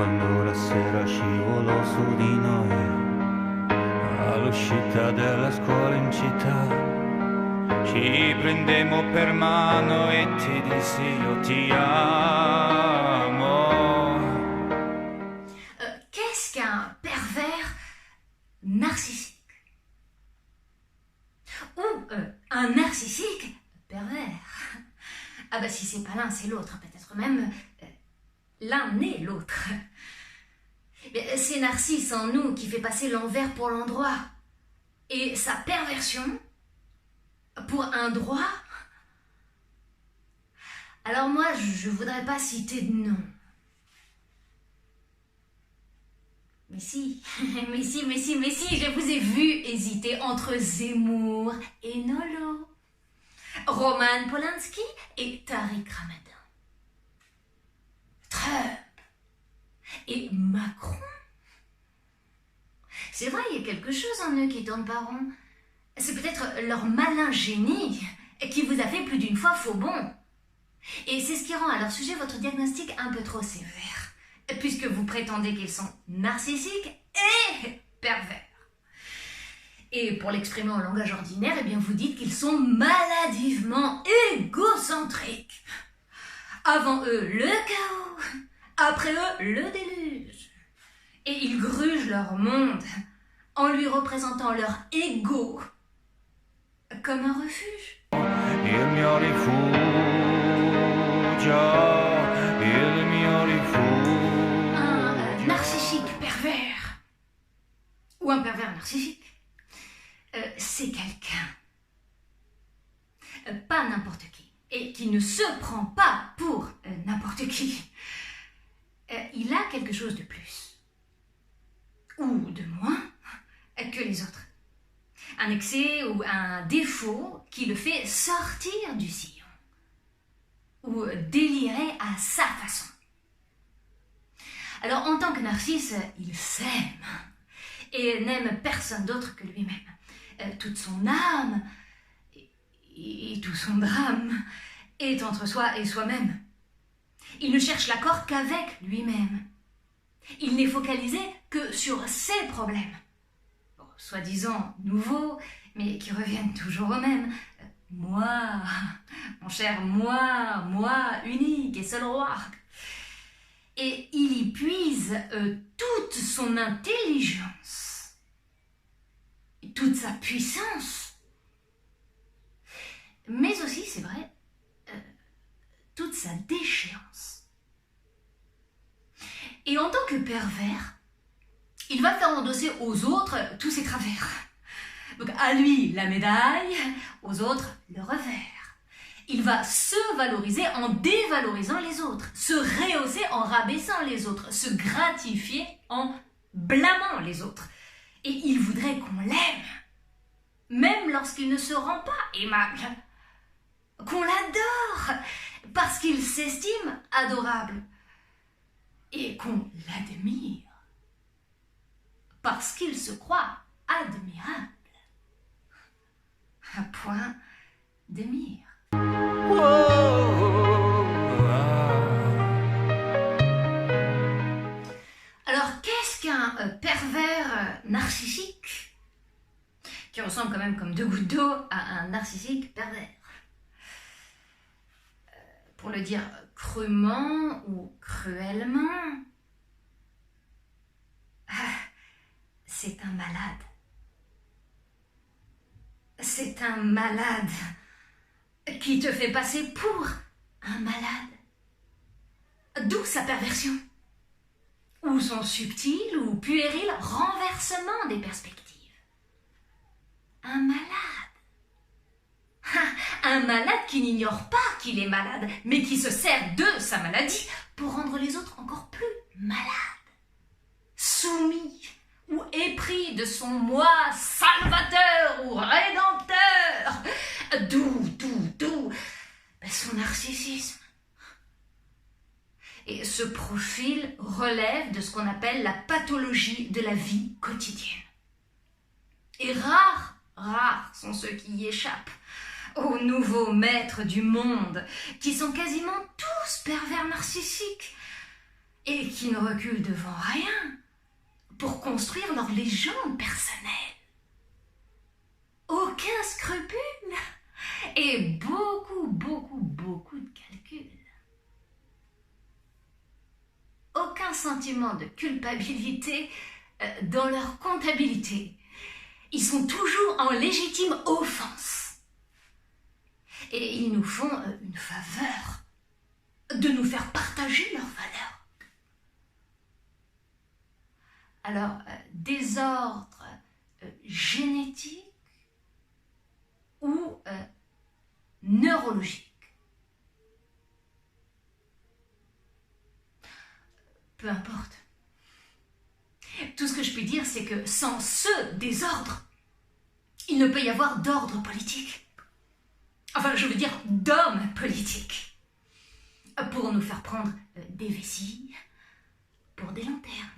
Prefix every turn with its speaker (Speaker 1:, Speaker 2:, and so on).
Speaker 1: quando la sera scivolò su di noi, all'uscita della scuola in città, ci prendemmo per mano e ti dissi io ti amo.
Speaker 2: Qu'est-ce qu'un pervers narcissique? Ou un narcissique pervers? Ah bah si c'est pas l'un, c'est l'autre, peut-être même l'un et l'autre. C'est Narcisse en nous qui fait passer l'envers pour l'endroit. Et sa perversion pour un droit. Alors moi, je voudrais pas citer de nom. Mais si, mais si, je vous ai vu hésiter entre Zemmour et Nolo, Roman Polanski et Tariq Ramadan, Trump et Macron. C'est vrai, il y a quelque chose en eux qui tourne pas rond. C'est peut-être leur malin génie qui vous a fait plus d'une fois faux bond. Et c'est ce qui rend à leur sujet votre diagnostic un peu trop sévère, puisque vous prétendez qu'ils sont narcissiques et pervers. Et pour l'exprimer en langage ordinaire, eh bien vous dites qu'ils sont maladivement égocentriques. Avant eux, le chaos. Après eux, le déluge. Et ils grugent leur monde en lui représentant leur ego comme un refuge.
Speaker 1: Il mio rifugio, il mio rifugio.
Speaker 2: Un narcissique pervers ou un pervers narcissique, c'est quelqu'un, pas n'importe qui, et qui ne se prend pas pour n'importe qui. Il a quelque chose de plus ou de moins que les autres. Un excès ou un défaut qui le fait sortir du sillon ou délirer à sa façon. Alors en tant que Narcisse, il s'aime et n'aime personne d'autre que lui-même. Toute son âme et tout son drame est entre soi et soi-même. Il ne cherche l'accord qu'avec lui-même. Il n'est focalisé que sur ses problèmes, soi-disant nouveaux, mais qui reviennent toujours au même. Moi, mon cher moi, unique et seul roi. Et il y puise toute son intelligence, toute sa puissance, mais aussi, c'est vrai, toute sa déchéance. Et en tant que pervers, il va faire endosser aux autres tous ses travers. Donc à lui la médaille, aux autres le revers. Il va se valoriser en dévalorisant les autres, se rehausser en rabaissant les autres, se gratifier en blâmant les autres. Et il voudrait qu'on l'aime, même lorsqu'il ne se rend pas aimable, qu'on l'adore, parce qu'il s'estime adorable, et qu'on l'admire, parce qu'il se croit admirable. Un point de mire. Alors, qu'est-ce qu'un pervers narcissique qui ressemble quand même comme deux gouttes d'eau à un narcissique pervers? Pour le dire crûment ou cruellement, c'est un malade. C'est un malade qui te fait passer pour un malade. D'où sa perversion, ou son subtil ou puéril renversement des perspectives. Un malade. Un malade qui n'ignore pas qu'il est malade, mais qui se sert de sa maladie pour rendre les autres encore plus malades, soumis ou épris de son moi salvateur ou rédempteur. D'où son narcissisme. Et ce profil relève de ce qu'on appelle la pathologie de la vie quotidienne. Et rares sont ceux qui y échappent aux nouveaux maîtres du monde, qui sont quasiment tous pervers narcissiques, et qui ne reculent devant rien pour construire leur légende personnelle. Aucun scrupule et beaucoup de calculs. Aucun sentiment de culpabilité dans leur comptabilité. Ils sont toujours en légitime offense. Et ils nous font une faveur de nous faire partager leurs valeurs. Alors, désordre génétique ou neurologique. Peu importe. Tout ce que je puis dire, c'est que sans ce désordre, il ne peut y avoir d'ordre politique. Enfin, je veux dire d'hommes politiques. Pour nous faire prendre des vessies pour des lanternes.